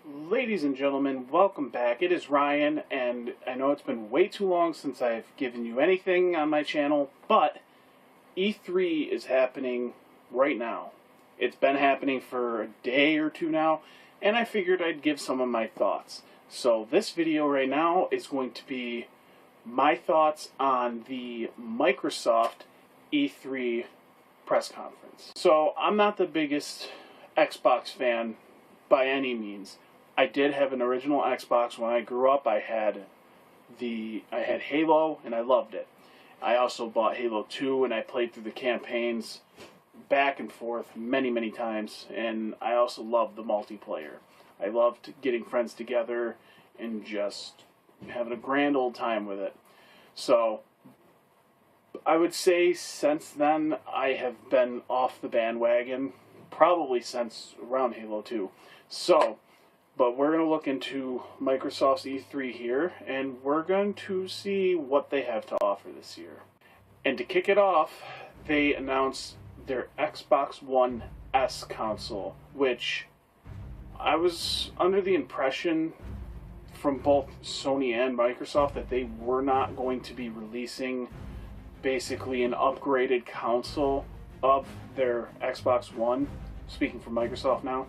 Ladies and gentlemen, welcome back. It is Ryan, and I know it's been way too long since I've given you anything on my channel, but E3 is happening right now. It's been happening for a day or two now, and I figured I'd give some of my thoughts. So this video right now is going to be my thoughts on the Microsoft E3 press conference. So I'm not the biggest Xbox fan by any means. I did have an original Xbox when I grew up. I had Halo and I loved it. I also bought Halo 2 and I played through the campaigns back and forth many times, and I also loved the multiplayer. I loved getting friends together and just having a grand old time with it. So I would say since then I have been off the bandwagon, probably since around Halo 2. But we're going to look into Microsoft's E3 here, and we're going to see what they have to offer this year. And to kick it off, they announced their Xbox One S console, which I was under the impression from both Sony and Microsoft that they were not going to be releasing basically an upgraded console of their Xbox One, speaking for Microsoft now.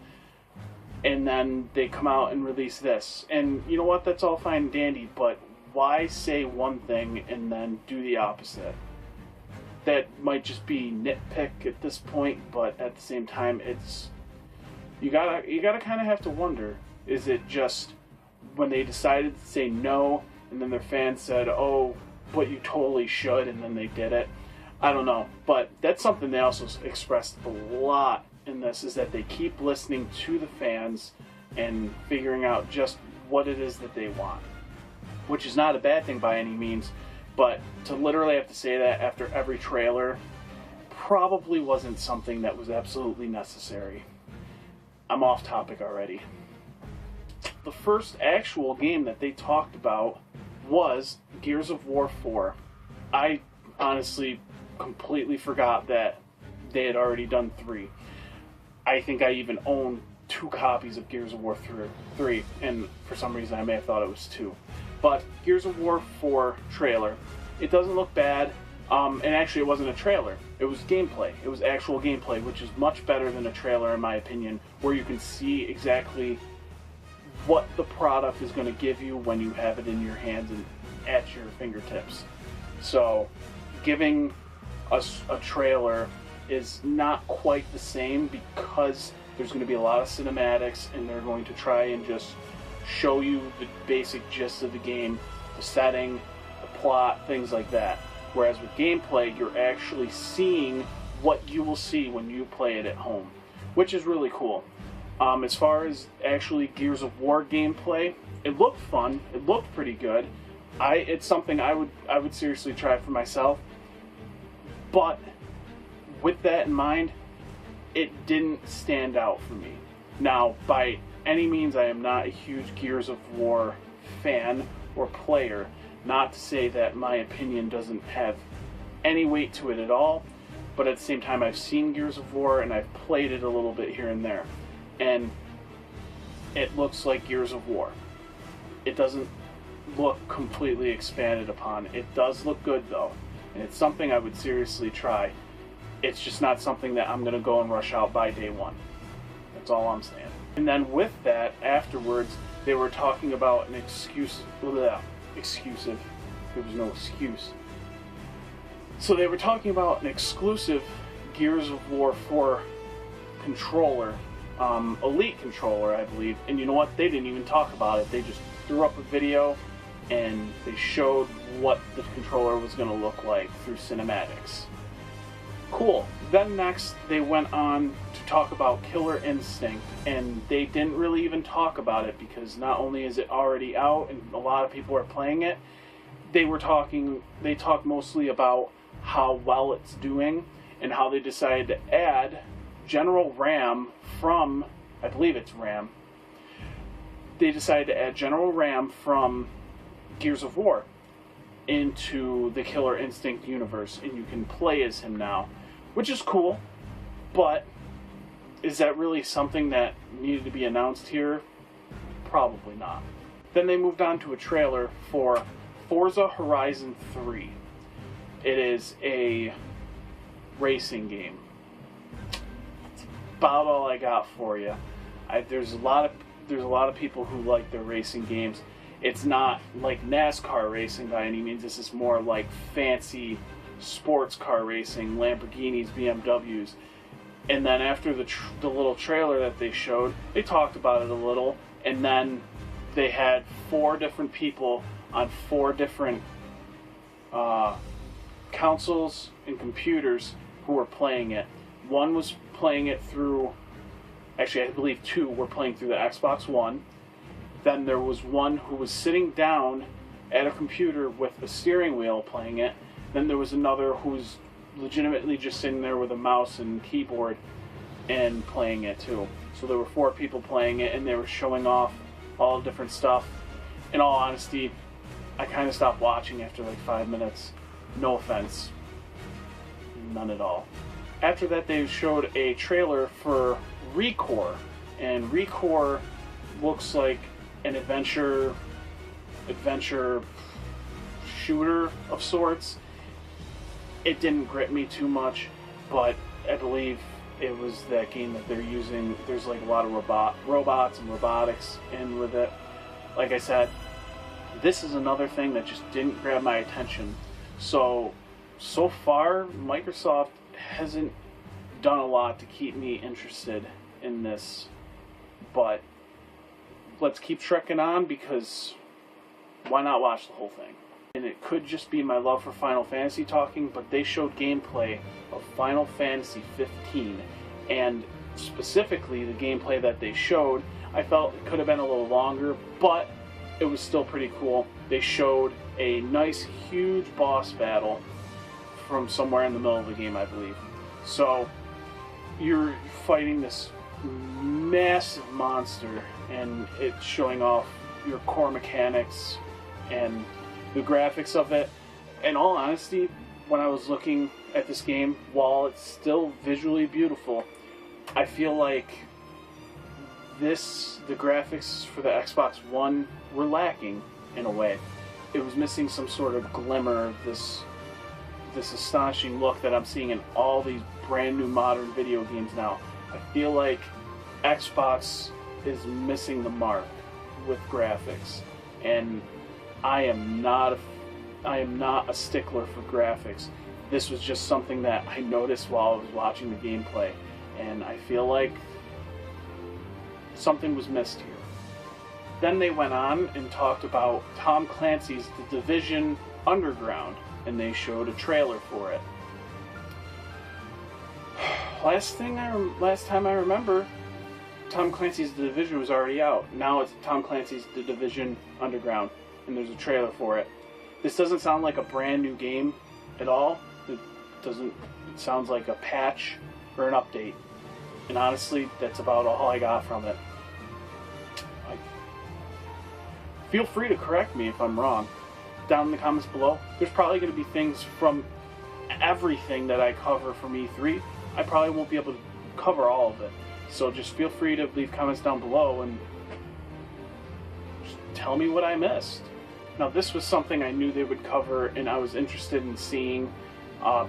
And then they come out and release this. And you know what? That's all fine and dandy, but why say one thing and then do the opposite? That might just be nitpick at this point, but at the same time, it's you gotta kind of have to wonder: is it just when they decided to say no, and then their fans said, "Oh, but you totally should," and then they did it? I don't know, but that's something they also expressed a lot in this, is that they keep listening to the fans and figuring out just what it is that they want, which is not a bad thing by any means, but to literally have to say that after every trailer probably wasn't something that was absolutely necessary. I'm off topic already. The first actual game that they talked about was Gears of War 4. I honestly completely forgot that they had already done 3. I think I even own 2 copies of Gears of War 3, and for some reason I may have thought it was 2. But Gears of War 4 trailer, it doesn't look bad, and actually it wasn't a trailer, it was gameplay. It was actual gameplay, which is much better than a trailer in my opinion, where you can see exactly what the product is going to give you when you have it in your hands and at your fingertips. So giving us a trailer is not quite the same, because there's going to be a lot of cinematics and they're going to try and just show you the basic gist of the game, the setting, the plot, things like that. Whereas with gameplay, you're actually seeing what you will see when you play it at home, which is really cool. As far as actually Gears of War gameplay, it looked fun, it looked pretty good. It's something I would seriously try for myself, but with that in mind, it didn't stand out for me. Now, by any means, I am not a huge Gears of War fan or player. Not to say that my opinion doesn't have any weight to it at all, but at the same time, I've seen Gears of War and I've played it a little bit here and there. And it looks like Gears of War. It doesn't look completely expanded upon. It does look good though, and it's something I would seriously try. It's just not something that I'm going to go and rush out by day one. That's all I'm saying. And then with that, afterwards, they were talking about an exclusive. There was no excuse. So they were talking about an exclusive Gears of War 4 controller, Elite controller, I believe. And you know what? They didn't even talk about it. They just threw up a video and they showed what the controller was going to look like through cinematics. Cool. Then next, they went on to talk about Killer Instinct, and they didn't really even talk about it, because not only is it already out and a lot of people are playing it, they talked mostly about how well it's doing and how they decided to add General Ram from, I believe it's Ram. They decided to add General Ram from Gears of War into the Killer Instinct universe, and you can play as him now, which is cool, but is that really something that needed to be announced here? Probably not. Then they moved on to a trailer for Forza Horizon 3. It is a racing game. That's about all I got for you. There's a lot of people who like their racing games. It's not like NASCAR racing by any means. This is more like fancy sports car racing, Lamborghinis, BMWs. And then after the little trailer that they showed, they talked about it a little, and then they had 4 different people on 4 different consoles and computers who were playing it. One was playing it through, actually I believe 2 were playing through the Xbox One. Then there was one who was sitting down at a computer with a steering wheel playing it. Then there was another who was legitimately just sitting there with a mouse and keyboard and playing it too. So there were 4 people playing it, and they were showing off all the different stuff. In all honesty, I kind of stopped watching after like 5 minutes. No offense. None at all. After that, they showed a trailer for ReCore, and ReCore looks like an adventure shooter of sorts. It didn't grip me too much, but I believe it was that game that they're using. There's like a lot of robots and robotics in with it. Like I said, this is another thing that just didn't grab my attention. So far, Microsoft hasn't done a lot to keep me interested in this, but let's keep trekking on, because why not watch the whole thing? And it could just be my love for Final Fantasy talking, but they showed gameplay of Final Fantasy 15, and specifically the gameplay that they showed, I felt it could have been a little longer, but it was still pretty cool. They showed a nice, huge boss battle from somewhere in the middle of the game, I believe. So you're fighting this massive monster, and it's showing off your core mechanics and the graphics of it. In all honesty, when I was looking at this game, while it's still visually beautiful, I feel like the graphics for the Xbox One were lacking in a way. It was missing some sort of glimmer of this astonishing look that I'm seeing in all these brand new modern video games now. I feel like Xbox is missing the mark with graphics, and I am not a stickler for graphics. This was just something that I noticed while I was watching the gameplay, and I feel like something was missed here. Then they went on and talked about Tom Clancy's The Division Underground, and they showed a trailer for it. Last time I remember, Tom Clancy's The Division was already out. Now it's Tom Clancy's The Division Underground, and there's a trailer for it. This doesn't sound like a brand new game at all. It sounds like a patch or an update. And honestly, that's about all I got from it. Feel free to correct me if I'm wrong down in the comments below. There's probably going to be things from everything that I cover from E3. I probably won't be able to cover all of it. So just feel free to leave comments down below and just tell me what I missed. Now, this was something I knew they would cover, and I was interested in seeing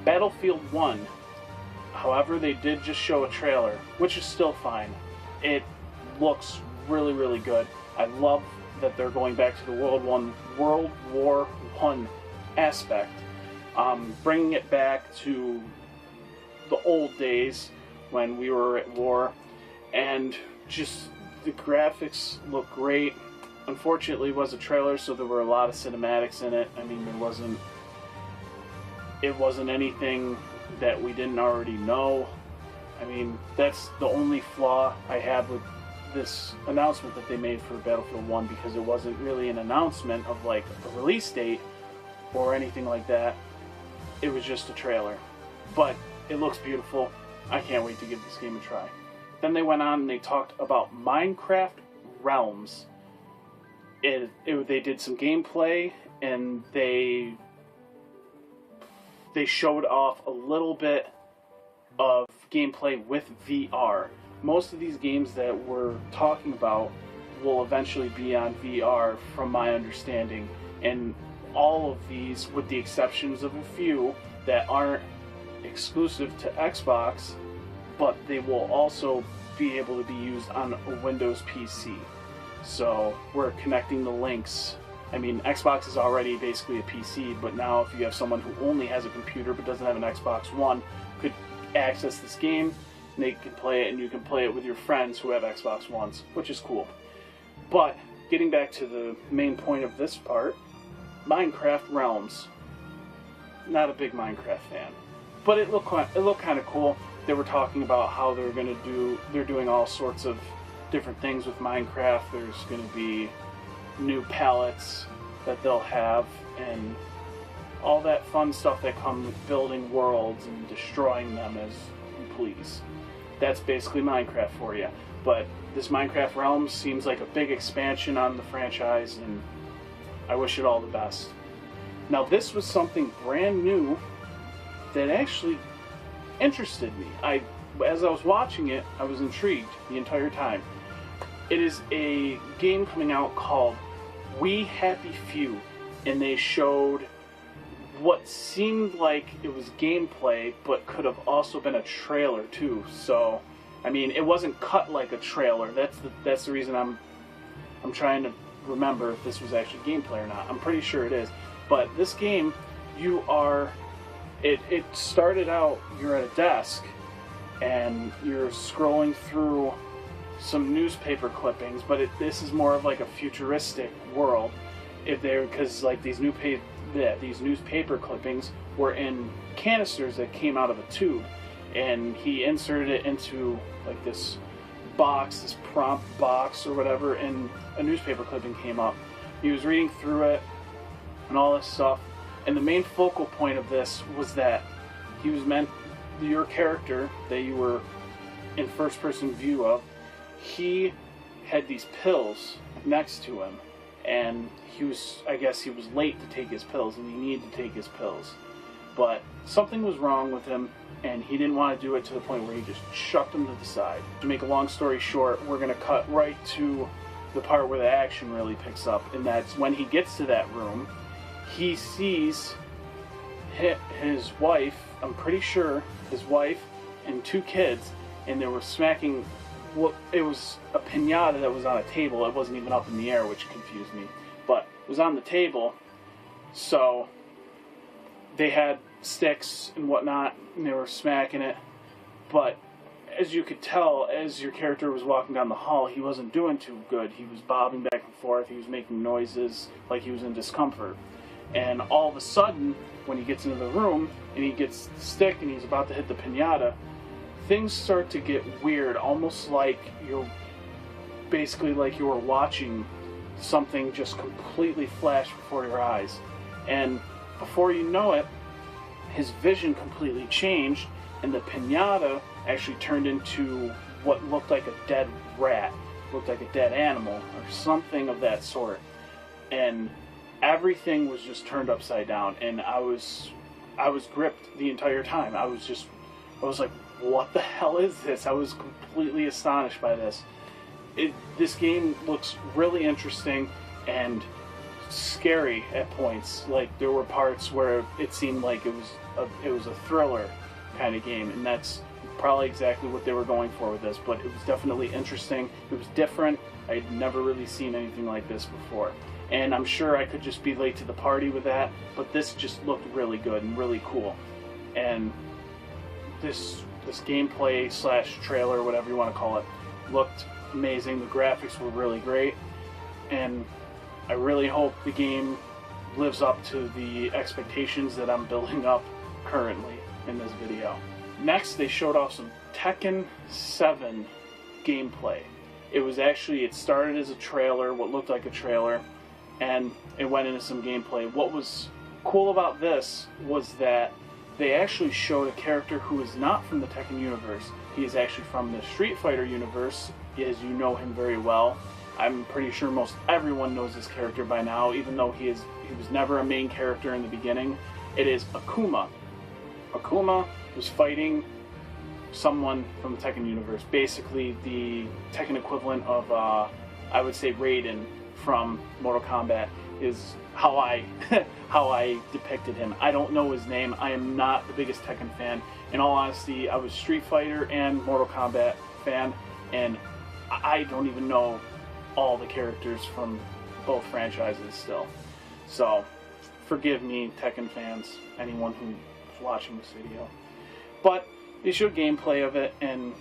Battlefield 1. However, they did just show a trailer, which is still fine. It looks really, really good. I love that they're going back to the World War I aspect, bringing it back to the old days when we were at war, and just the graphics look great. Unfortunately, it was a trailer, so there were a lot of cinematics in it. I mean, it wasn't anything that we didn't already know. I mean, that's the only flaw I have with this announcement that they made for Battlefield 1, because it wasn't really an announcement of like a release date or anything like that. It was just a trailer. But it looks beautiful. I can't wait to give this game a try. Then they went on and they talked about Minecraft Realms. They did some gameplay, and they showed off a little bit of gameplay with VR. Most of these games that we're talking about will eventually be on VR, from my understanding. And all of these, with the exceptions of a few that aren't exclusive to Xbox, but they will also be able to be used on a Windows PC. So we're connecting the links. I mean, Xbox is already basically a PC, but now if you have someone who only has a computer but doesn't have an Xbox One, could access this game, and they can play it, and you can play it with your friends who have Xbox Ones, which is cool. But getting back to the main point of this part, Minecraft Realms. Not a big Minecraft fan, but it looked kind of cool. They were talking about how they're doing all sorts of different things with Minecraft. There's going to be new palettes that they'll have, and all that fun stuff that comes with building worlds and destroying them as you please. That's basically Minecraft for you. But this Minecraft Realms seems like a big expansion on the franchise, and I wish it all the best. Now, this was something brand new that actually interested me. As I was watching it, I was intrigued the entire time. It is a game coming out called We Happy Few, and they showed what seemed like it was gameplay, but could have also been a trailer too. So, I mean, it wasn't cut like a trailer. That's the reason I'm trying to remember if this was actually gameplay or not. I'm pretty sure it is. But this game, it started out, you're at a desk, and you're scrolling through some newspaper clippings, but this is more of like a futuristic world. Because like these newspaper clippings were in canisters that came out of a tube, and he inserted it into like this box, this prompt box or whatever, and a newspaper clipping came up. He was reading through it and all this stuff, and the main focal point of this was that your character that you were in first person view of, he had these pills next to him, and I guess he was late to take his pills, and he needed to take his pills, but something was wrong with him, and he didn't want to do it to the point where he just shoved them to the side. To make a long story short, we're going to cut right to the part where the action really picks up, and that's when he gets to that room. He sees his wife, I'm pretty sure his wife and two kids, and they were smacking, it was a piñata that was on a table. It wasn't even up in the air, which confused me, but it was on the table. So they had sticks and whatnot, and they were smacking it, but as you could tell, as your character was walking down the hall, he wasn't doing too good. He was bobbing back and forth, he was making noises like he was in discomfort. And all of a sudden, when he gets into the room and he gets the stick and he's about to hit the piñata, things start to get weird, almost like you were watching something just completely flash before your eyes. And before you know it, his vision completely changed, and the piñata actually turned into what looked like a dead rat, looked like a dead animal, or something of that sort. And everything was just turned upside down, and I was gripped the entire time. I was like, what the hell is this? I was completely astonished by this. This game looks really interesting and scary at points. Like, there were parts where it seemed like it was a thriller kind of game, and that's probably exactly what they were going for with this. But it was definitely interesting. It was different. I had never really seen anything like this before. And I'm sure I could just be late to the party with that, but this just looked really good and really cool. And this gameplay / trailer, whatever you want to call it, looked amazing. The graphics were really great, and I really hope the game lives up to the expectations that I'm building up currently in this video. Next, they showed off some Tekken 7 gameplay. It started as a trailer, what looked like a trailer, and it went into some gameplay. What was cool about this was that they actually showed a character who is not from the Tekken universe. He is actually from the Street Fighter universe, as you know him very well. I'm pretty sure most everyone knows this character by now, even though he was never a main character in the beginning. It is Akuma. Akuma was fighting someone from the Tekken universe, basically the Tekken equivalent of I would say Raiden from Mortal Kombat is how I how I depicted him. I don't know his name. I am not the biggest Tekken fan. In all honesty, I was Street Fighter and Mortal Kombat fan, and I don't even know all the characters from both franchises still. So, forgive me, Tekken fans, anyone who's watching this video. But they showed gameplay of it, and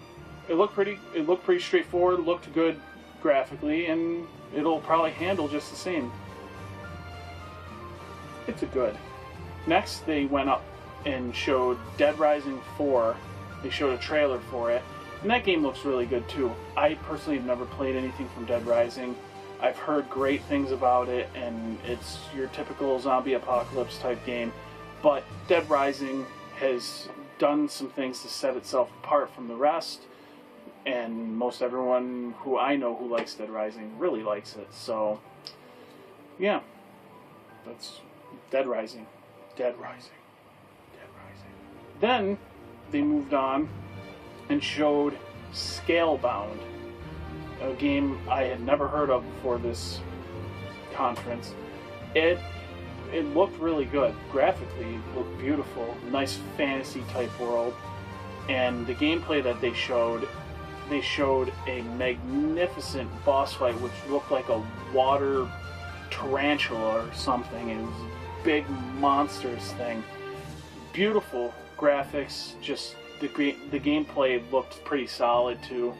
it looked pretty straightforward, looked good graphically, and it'll probably handle just the same. It's a good. Next, they went up and showed Dead Rising 4. They showed a trailer for it, and that game looks really good too. I personally have never played anything from Dead Rising. I've heard great things about it, and it's your typical zombie apocalypse type game, but Dead Rising has done some things to set itself apart from the rest, and most everyone who I know who likes Dead Rising really likes it. So, yeah, that's Dead Rising. Dead Rising. Dead Rising. Then they moved on and showed Scalebound, a game I had never heard of before this conference. It looked really good. Graphically, it looked beautiful. Nice fantasy type world. And the gameplay that they showed a magnificent boss fight which looked like a water tarantula or something. It was a big monstrous thing. Beautiful graphics, just the gameplay looked pretty solid too.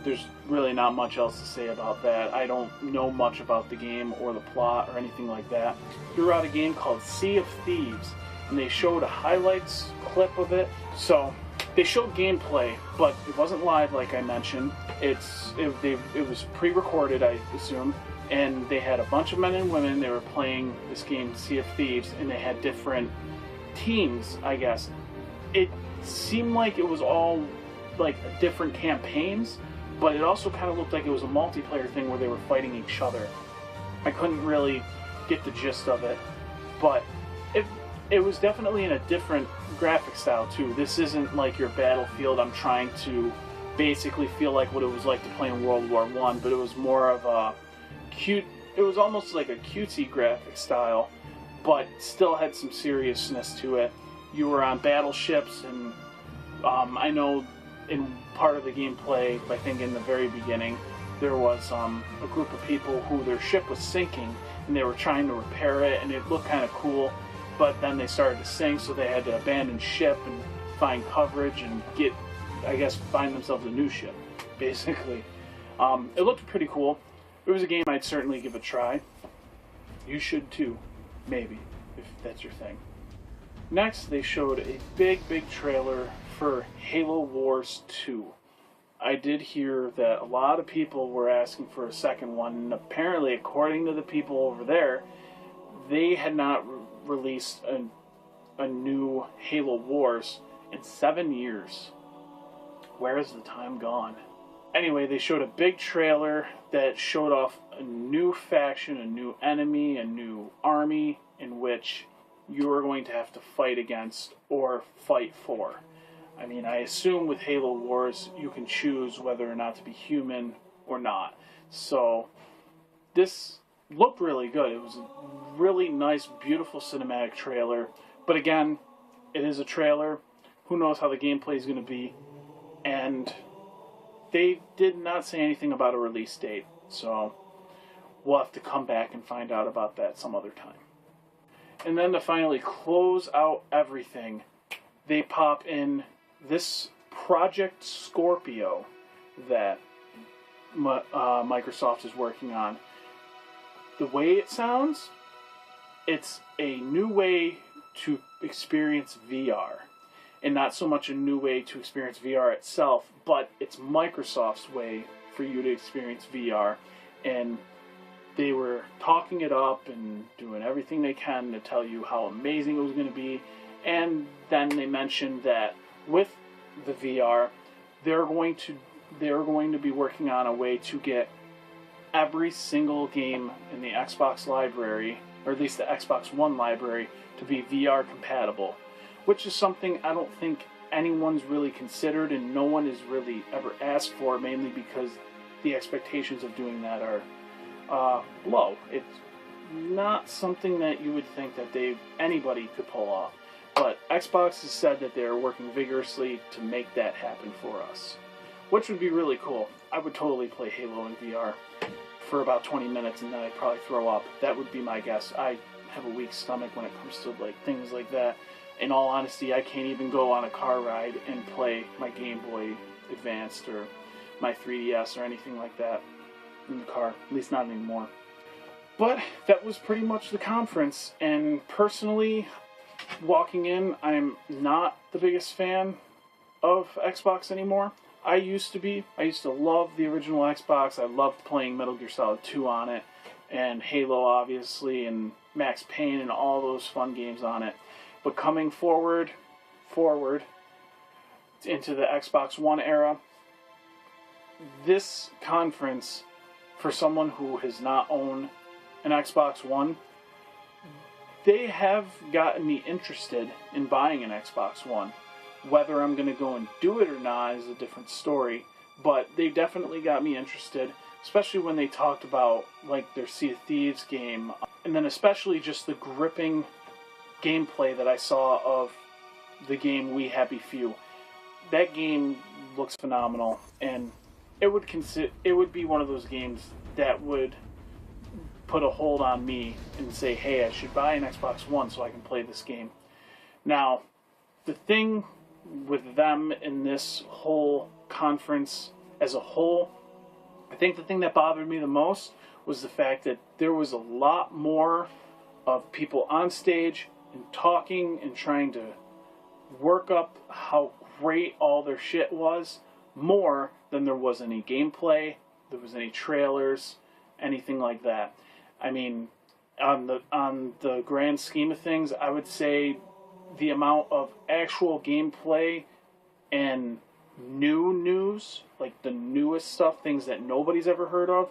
There's really not much else to say about that. I don't know much about the game or the plot or anything like that. Threw out a game called Sea of Thieves, and they showed a highlights clip of it. So they showed gameplay, but it wasn't live like I mentioned. It was pre-recorded, I assume, and they had a bunch of men and women. They were playing this game, Sea of Thieves, and they had different teams, I guess. It seemed like it was all like different campaigns, but it also kind of looked like it was a multiplayer thing where they were fighting each other. I couldn't really get the gist of it, but it was definitely in a different graphic style too. This isn't like your Battlefield. I'm trying to basically feel like what it was like to play in World War I, but it was more of a cute, it was almost like a cutesy graphic style, but still had some seriousness to it. You were on battleships, and I know in part of the gameplay, I think in the very beginning, there was a group of people who their ship was sinking, and they were trying to repair it, and it looked kind of cool, but then they started to sink, so they had to abandon ship and find coverage and find themselves a new ship, basically. It looked pretty cool. It was a game I'd certainly give a try. You should too, maybe, if that's your thing. Next, they showed a big trailer for Halo Wars 2. I did hear that a lot of people were asking for a second one, and apparently, according to the people over there, they had not released a new Halo Wars in 7 years. Where has the time gone? Anyway, they showed a big trailer that showed off a new faction, a new enemy, a new army in which you are going to have to fight against or fight for. I mean, I assume with Halo Wars, you can choose whether or not to be human or not. So, this looked really good. It was a really nice, beautiful cinematic trailer. But again, it is a trailer. Who knows how the gameplay is going to be. And they did not say anything about a release date. So, we'll have to come back and find out about that some other time. And then to finally close out everything, they pop in this Project Scorpio that Microsoft is working on. The way it sounds, it's a new way to experience VR. And not so much a new way to experience VR itself, but it's Microsoft's way for you to experience VR. And they were talking it up and doing everything they can to tell you how amazing it was going to be. And then they mentioned that with the VR, they're going to be working on a way to get every single game in the Xbox library, or at least the Xbox One library, to be VR compatible, which is something I don't think anyone's really considered and no one has really ever asked for, mainly because the expectations of doing that are low. It's not something that you would think that anybody could pull off. But Xbox has said that they're working vigorously to make that happen for us, which would be really cool. I would totally play Halo in VR for about 20 minutes and then I'd probably throw up. That would be my guess. I have a weak stomach when it comes to like things like that. In all honesty, I can't even go on a car ride and play my Game Boy Advanced or my 3DS or anything like that in the car, at least not anymore. But that was pretty much the conference, and personally, walking in, I'm not the biggest fan of Xbox anymore. I used to be. I used to love the original Xbox. I loved playing Metal Gear Solid 2 on it, and Halo, obviously, and Max Payne, and all those fun games on it. But coming forward into the Xbox One era, this conference, for someone who has not owned an Xbox One, they have gotten me interested in buying an Xbox One. Whether I'm going to go and do it or not is a different story, but they definitely got me interested, especially when they talked about like their Sea of Thieves game, and then especially just the gripping gameplay that I saw of the game We Happy Few. That game looks phenomenal, and it would be one of those games that would put a hold on me and say, hey, I should buy an Xbox One so I can play this game. Now, the thing with them in this whole conference as a whole, I think the thing that bothered me the most was the fact that there was a lot more of people on stage and talking and trying to work up how great all their shit was, more than there was any gameplay, there was any trailers, anything like that. I mean, on the grand scheme of things, I would say the amount of actual gameplay and new news, like the newest stuff, things that nobody's ever heard of,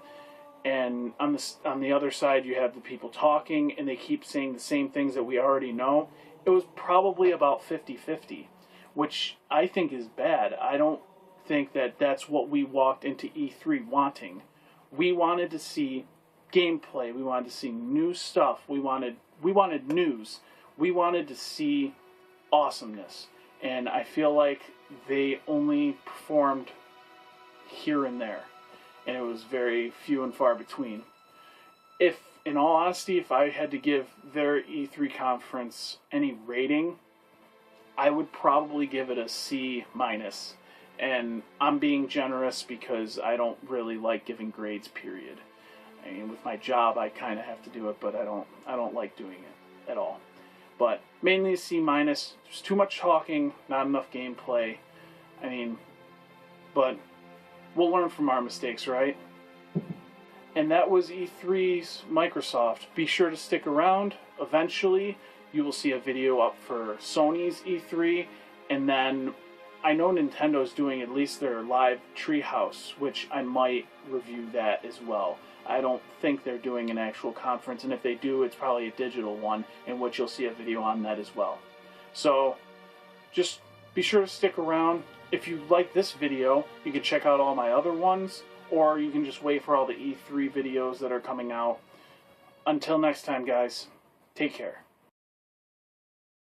and on the other side you have the people talking and they keep saying the same things that we already know. It was probably about 50-50, which I think is bad. I don't think that that's what we walked into E3 wanting. We wanted to see gameplay. We wanted to see new stuff. We wanted news. We wanted to see awesomeness. And I feel like they only performed here and there. And it was very few and far between. If, in all honesty, if I had to give their E3 conference any rating, I would probably give it a C-. And I'm being generous because I don't really like giving grades, period. I mean, with my job, I kind of have to do it, but I don't like doing it at all. But mainly a C-. There's too much talking, not enough gameplay. I mean, but we'll learn from our mistakes, right? And that was E3's Microsoft. Be sure to stick around. Eventually, you will see a video up for Sony's E3, and then I know Nintendo's doing at least their live Treehouse, which I might review that as well. I don't think they're doing an actual conference, and if they do, it's probably a digital one, in which you'll see a video on that as well. So, just be sure to stick around. If you like this video, you can check out all my other ones, or you can just wait for all the E3 videos that are coming out. Until next time, guys, take care.